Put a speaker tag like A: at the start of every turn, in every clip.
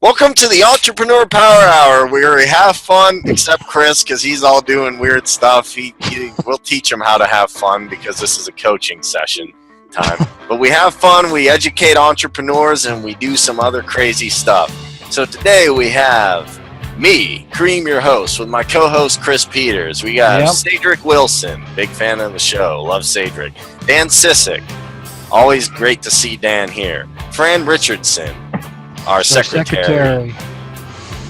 A: Welcome to the Entrepreneur Power Hour, where we have fun, except Chris, because he's all doing weird stuff. We'll teach him how to have fun, because this is a coaching session time. But we have fun, we educate entrepreneurs, and we do some other crazy stuff. So today we have me, Kareem, your host, with my co-host Chris Peters. We got Cedric Wilson, big fan of the show, love Cedric. Dan Sissick, always great to see Dan here. Fran Richardson, our secretary.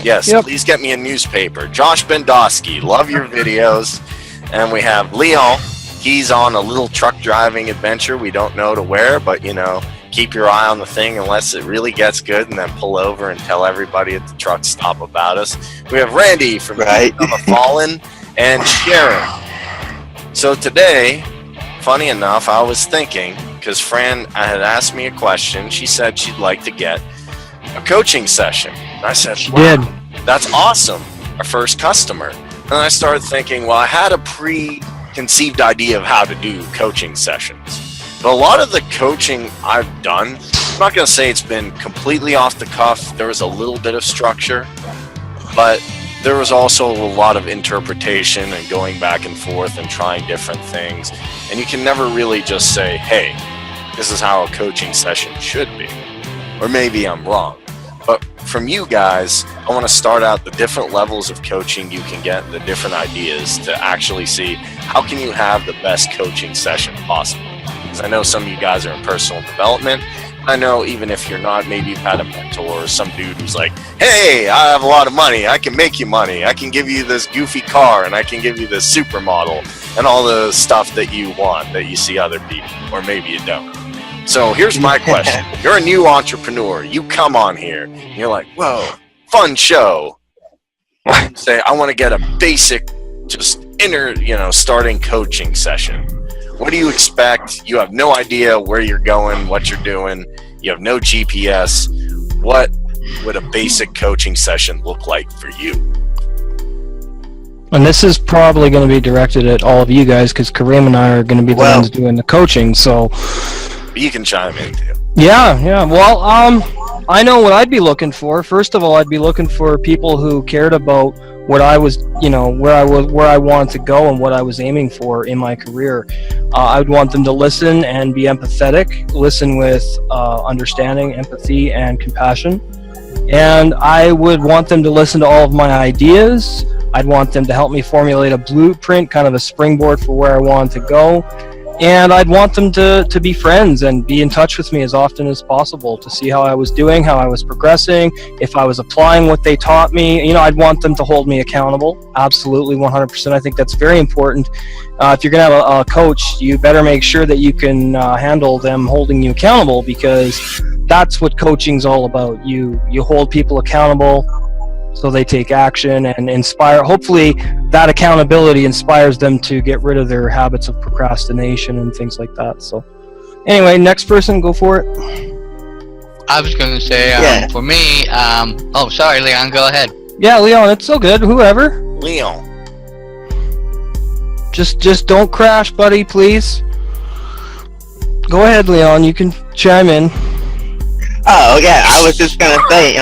A: Yes, please get me a newspaper. Josh Bendowski, love your videos. And we have Leon. He's on a little truck driving adventure. We don't know to where, but keep your eye on the thing unless it really gets good, and then pull over and tell everybody at the truck stop about us. We have Randy from the Fallen and Sharon. So today, funny enough, I was thinking, because Fran had asked me a question. She said she'd like to get a coaching session. And I said, wow, that's awesome. Our first customer. And I started thinking, well, I had a preconceived idea of how to do coaching sessions. But a lot of the coaching I've done, I'm not going to say it's been completely off the cuff. There was a little bit of structure, but there was also a lot of interpretation and going back and forth and trying different things. And you can never really just say, hey, this is how a coaching session should be. Or maybe I'm wrong. But from you guys, I want to start out the different levels of coaching you can get, the different ideas to actually see how can you have the best coaching session possible. Because I know some of you guys are in personal development. I know even if you're not, maybe you've had a mentor or some dude who's like, hey, I have a lot of money. I can make you money. I can give you this goofy car, and I can give you this supermodel and all the stuff that you want that you see other people, or maybe you don't. So here's my question. You're a new entrepreneur. You come on here. And you're like, whoa, fun show. You say, I want to get a basic, just starting coaching session. What do you expect? You have no idea where you're going, what you're doing. You have no GPS. What would a basic coaching session look like for you?
B: And this is probably going to be directed at all of you guys, because Kareem and I are going to be the ones doing the coaching. So
A: you can chime in too.
B: Yeah. Well, I know what I'd be looking for. First of all, I'd be looking for people who cared about what I was, where I wanted to go and what I was aiming for in my career. I would want them to listen and be empathetic, listen with understanding, empathy, and compassion. And I would want them to listen to all of my ideas. I'd want them to help me formulate a blueprint, kind of a springboard for where I wanted to go. And I'd want them to be friends and be in touch with me as often as possible to see how I was doing, how I was progressing, if I was applying what they taught me. I'd want them to hold me accountable. Absolutely, 100%. I think that's very important. If you're going to have a coach, you better make sure that you can handle them holding you accountable, because that's what coaching's all about. You hold people accountable so they take action and inspire. Hopefully that accountability inspires them to get rid of their habits of procrastination and things like that. So anyway, next person, go for it.
C: I was going to say, for me, sorry, Leon, go ahead.
B: Yeah, Leon, it's so good. Whoever.
A: Leon.
B: Just don't crash, buddy, please. Go ahead, Leon. You can chime in.
D: Oh, yeah, I was just going to say,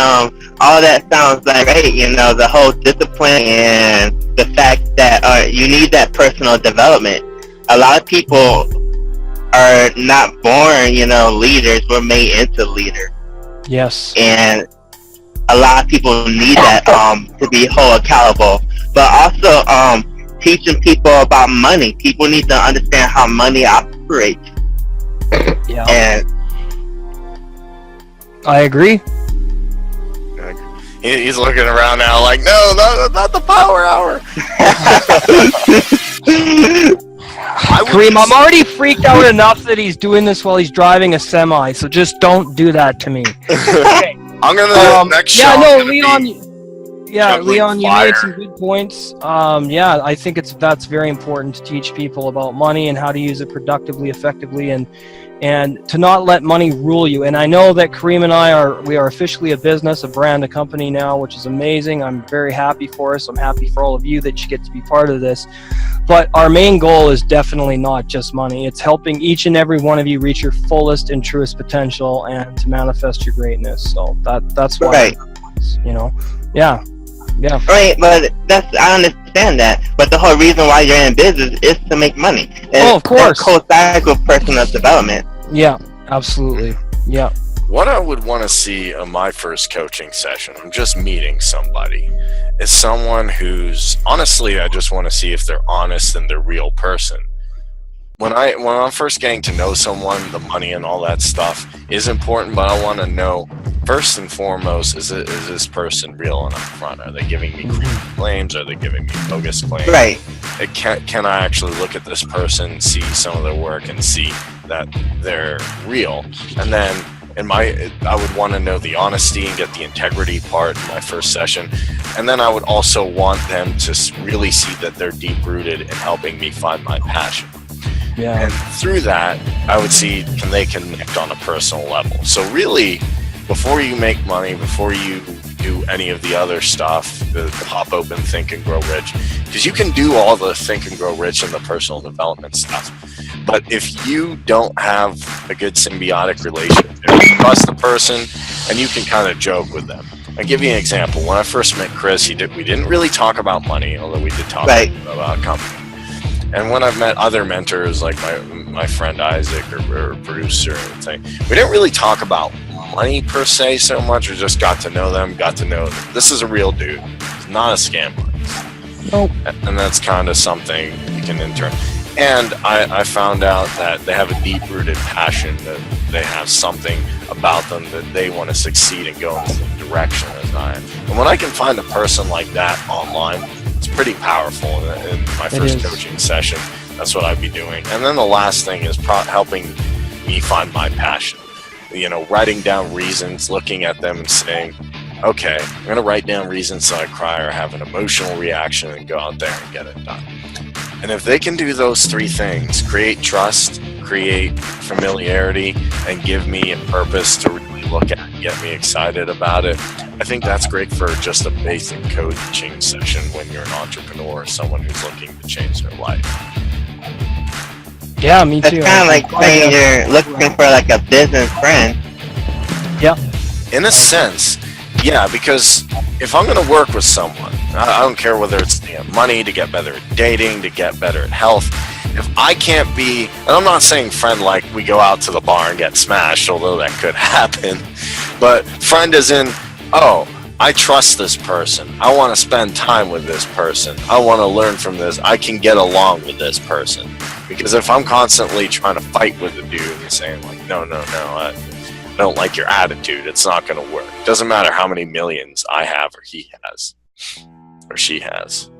D: all that sounds like great, the whole discipline and the fact that you need that personal development. A lot of people are not born, leaders. We're made into leaders.
B: Yes.
D: And a lot of people need that to be held accountable. But also teaching people about money. People need to understand how money operates.
B: Yeah.
D: And
B: I agree.
A: He's looking around now like, no, not the power hour.
B: Kareem, I'm already freaked out enough that he's doing this while he's driving a semi, so just don't do that to me. Okay.
A: I'm going to next show.
B: Leon, you made some good points. I think that's very important to teach people about money and how to use it productively, effectively, and to not let money rule you. And I know that Kareem and I are officially a business, a brand, a company now, which is amazing. I'm very happy for us. I'm happy for all of you that you get to be part of this. But our main goal is definitely not just money. It's helping each and every one of you reach your fullest and truest potential and to manifest your greatness. So that's why.
D: Right.
B: things, you know. Yeah.
D: Right, but I understand that. But the whole reason why you're in business is to make money. And
B: of course.
D: That coincides with personal development.
B: Yeah, absolutely. Yeah.
A: What I would want to see in my first coaching session, I'm just meeting somebody, is someone who's, honestly, I just want to see if they're honest and they're a real person. When I'm first getting to know someone, the money and all that stuff is important, but I want to know, first and foremost, is this person real and upfront? Are they giving me claims? Are they giving me bogus claims?
D: Right.
A: Can I actually look at this person, see some of their work, and see that they're real? And then I would want to know the honesty and get the integrity part in my first session. And then I would also want them to really see that they're deep-rooted in helping me find my passion.
B: Yeah.
A: And through that, I would see, can they connect on a personal level? So really, before you make money, before you do any of the other stuff, the pop open, think and grow rich, because you can do all the think and grow rich and the personal development stuff. But if you don't have a good symbiotic relationship, you trust the person and you can kind of joke with them. I'll give you an example. When I first met Chris, we didn't really talk about money, although we did talk about company. And when I've met other mentors like my friend Isaac or producer and everything, we didn't really talk about money per se so much. We just got to know them, this is a real dude. It's not a scam artist.
B: Nope.
A: And that's kind of something you can intern. And I found out that they have a deep-rooted passion, that they have something about them that they want to succeed and go in the same direction as I am. And when I can find a person like that online, it's pretty powerful. In my first coaching session, that's what I'd be doing. And then the last thing is helping me find my passion. You know, writing down reasons, looking at them and saying, okay, I'm going to write down reasons so I cry or have an emotional reaction and go out there and get it done. And if they can do those three things, create trust, create familiarity, and give me a purpose to really look at and get me excited about it, I think that's great for just a basic coaching session when you're an entrepreneur or someone who's looking to change their life.
B: Yeah, me too.
D: It's kind of like saying you're looking for like a business friend.
B: Yeah.
A: In a sense, yeah, because if I'm going to work with someone, I don't care whether it's to get money, to get better at dating, to get better at health. If I can't be, and I'm not saying friend like we go out to the bar and get smashed, although that could happen, but friend as in, oh, I trust this person. I want to spend time with this person. I want to learn from this. I can get along with this person. Because if I'm constantly trying to fight with the dude and saying like, no, I don't like your attitude, it's not going to work. It doesn't matter how many millions I have or he has or she has.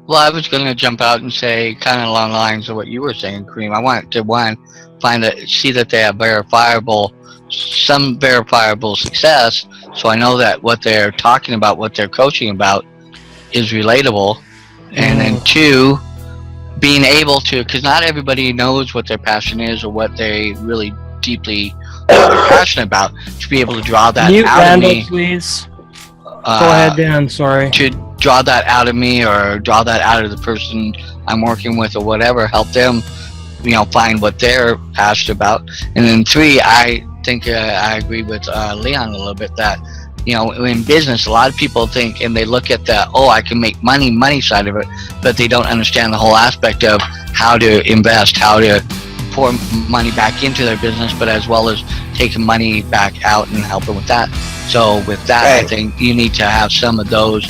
C: Well, I was going to jump out and say, kind of along the lines of what you were saying, Kareem. I wanted to see that they have some verifiable success, so I know that what they're talking about, what they're coaching about, is relatable. And then two, being able to, because not everybody knows what their passion is or what they really deeply are passionate about, to be able to draw that
B: Mute
C: out
B: Randall,
C: of me.
B: please. Go ahead, Dan. Sorry.
C: To draw that out of me or draw that out of the person I'm working with or whatever, help them, find what they're passionate about. And then three, I think I agree with Leon a little bit that, in business, a lot of people think and they look at the, I can make money side of it, but they don't understand the whole aspect of how to invest, how to pour money back into their business, but as well as taking money back out and helping with that. So with that, right. I think you need to have some of those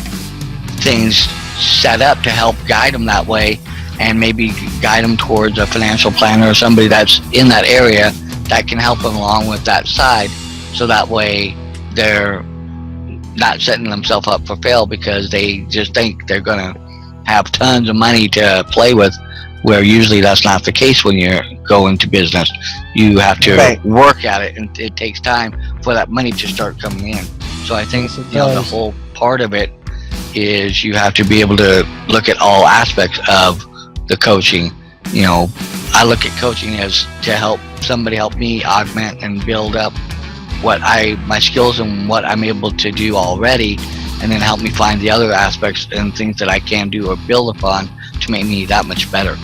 C: things set up to help guide them that way, and maybe guide them towards a financial planner or somebody that's in that area that can help them along with that side, so that way they're not setting themselves up for fail because they just think they're going to have tons of money to play with, where usually that's not the case when you're going to business. You have to work at it, and it takes time for that money to start coming in. So I think the whole part of it is you have to be able to look at all aspects of the coaching. I look at coaching as to help me augment and build up my skills and what I'm able to do already, and then help me find the other aspects and things that I can do or build upon to make me that much better.